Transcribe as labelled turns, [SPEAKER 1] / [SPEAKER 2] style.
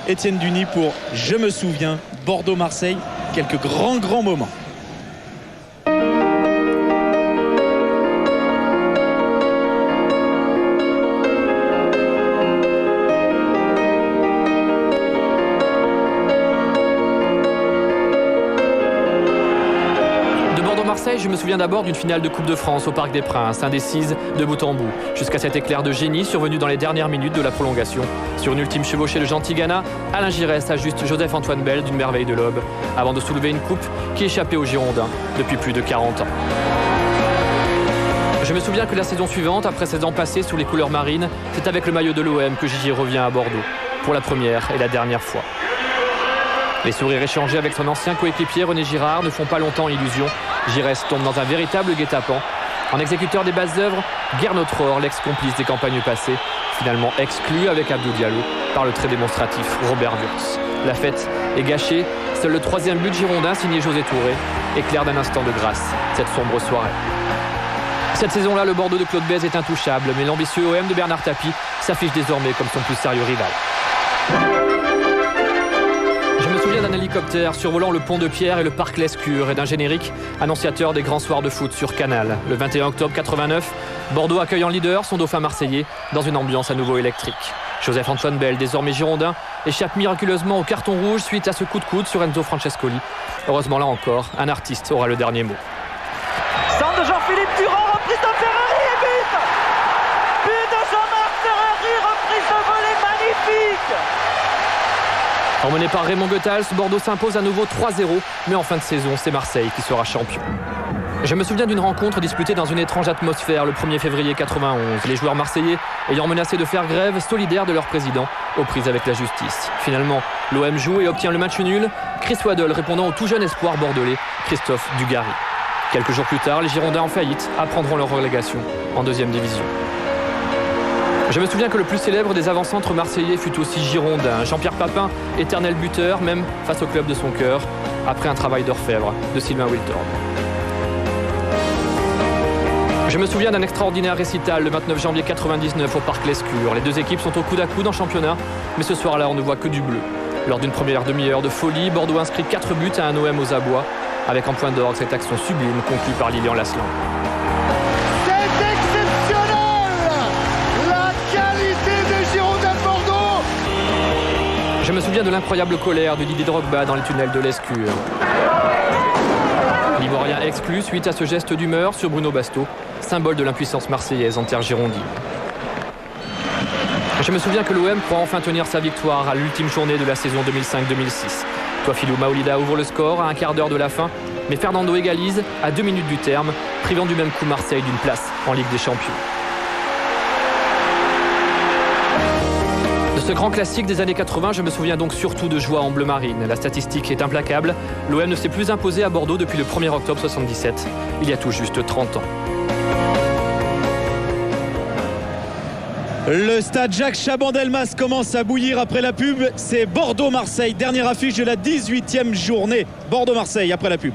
[SPEAKER 1] Étienne Duny pour Je me souviens, Bordeaux-Marseille, quelques grands moments.
[SPEAKER 2] Marseille, je me souviens d'abord d'une finale de Coupe de France au Parc des Princes, indécise de bout en bout, jusqu'à cet éclair de génie survenu dans les dernières minutes de la prolongation. Sur une ultime chevauchée de Jean Tigana, Alain Giresse ajuste Joseph-Antoine Bell d'une merveille de lobe, avant de soulever une coupe qui échappait aux Girondins depuis plus de 40 ans. Je me souviens que la saison suivante, après 16 ans passés sous les couleurs marines, c'est avec le maillot de l'OM que Gigi revient à Bordeaux, pour la première et la dernière fois. Les sourires échangés avec son ancien coéquipier René Girard ne font pas longtemps illusion. Giresse tombe dans un véritable guet-apens. En exécuteur des basses œuvres, Gernot Rohr, l'ex-complice des campagnes passées, finalement exclu avec Abdou Diallo par le très démonstratif Robert Wurtz. La fête est gâchée. Seul le troisième but girondin signé José Touré éclaire d'un instant de grâce cette sombre soirée. Cette saison-là, le Bordeaux de Claude Bèze est intouchable, mais l'ambitieux OM de Bernard Tapie s'affiche désormais comme son plus sérieux rival. Je me souviens d'un hélicoptère survolant le pont de Pierre et le parc Lescure et d'un générique annonciateur des grands soirs de foot sur Canal. Le 21 octobre 89, Bordeaux accueille en leader son dauphin marseillais dans une ambiance à nouveau électrique. Joseph-Antoine Bell, désormais girondin, échappe miraculeusement au carton rouge suite à ce coup de coude sur Enzo Francescoli. Heureusement, là encore, un artiste aura le dernier mot.
[SPEAKER 3] Centre de Jean-Philippe Durand, reprise de Ferrari et but. But de Jean-Marc Ferrari, reprise de volée magnifique.
[SPEAKER 2] Emmené par Raymond Goethals, Bordeaux s'impose à nouveau 3-0, mais en fin de saison, c'est Marseille qui sera champion. Je me souviens d'une rencontre disputée dans une étrange atmosphère le 1er février 91. Les joueurs marseillais ayant menacé de faire grève, solidaires de leur président, aux prises avec la justice. Finalement, l'OM joue et obtient le match nul, Chris Waddle répondant au tout jeune espoir bordelais, Christophe Dugarry. Quelques jours plus tard, les Girondins en faillite apprendront leur relégation en 2e division. Je me souviens que le plus célèbre des avant-centres marseillais fut aussi girondin. Jean-Pierre Papin, éternel buteur, même face au club de son cœur, après un travail d'orfèvre de Sylvain Wiltord. Je me souviens d'un extraordinaire récital le 29 janvier 99 au Parc Lescure. Les deux équipes sont au coude à coude en championnat, mais ce soir-là, on ne voit que du bleu. Lors d'une première demi-heure de folie, Bordeaux inscrit 4 buts à un OM aux abois, avec en point d'orgue cette action sublime conclue par Lilian Laslan. Je me souviens de l'incroyable colère de Didier Drogba dans les tunnels de Lescure. L'Ivoirien exclu suite à ce geste d'humeur sur Bruno Basto, symbole de l'impuissance marseillaise en terre girondine. Je me souviens que l'OM pourra enfin tenir sa victoire à l'ultime journée de la saison 2005-2006. Touafilou Maolida ouvre le score à un quart d'heure de la fin, mais Fernando égalise à 2 minutes du terme, privant du même coup Marseille d'une place en Ligue des Champions. De ce grand classique des années 80, je me souviens donc surtout de joie en bleu marine. La statistique est implacable. L'OM ne s'est plus imposé à Bordeaux depuis le 1er octobre 77, il y a tout juste 30 ans.
[SPEAKER 1] Le stade Jacques Chaban-Delmas commence à bouillir après la pub. C'est Bordeaux-Marseille, dernière affiche de la 18e journée. Bordeaux-Marseille après la pub.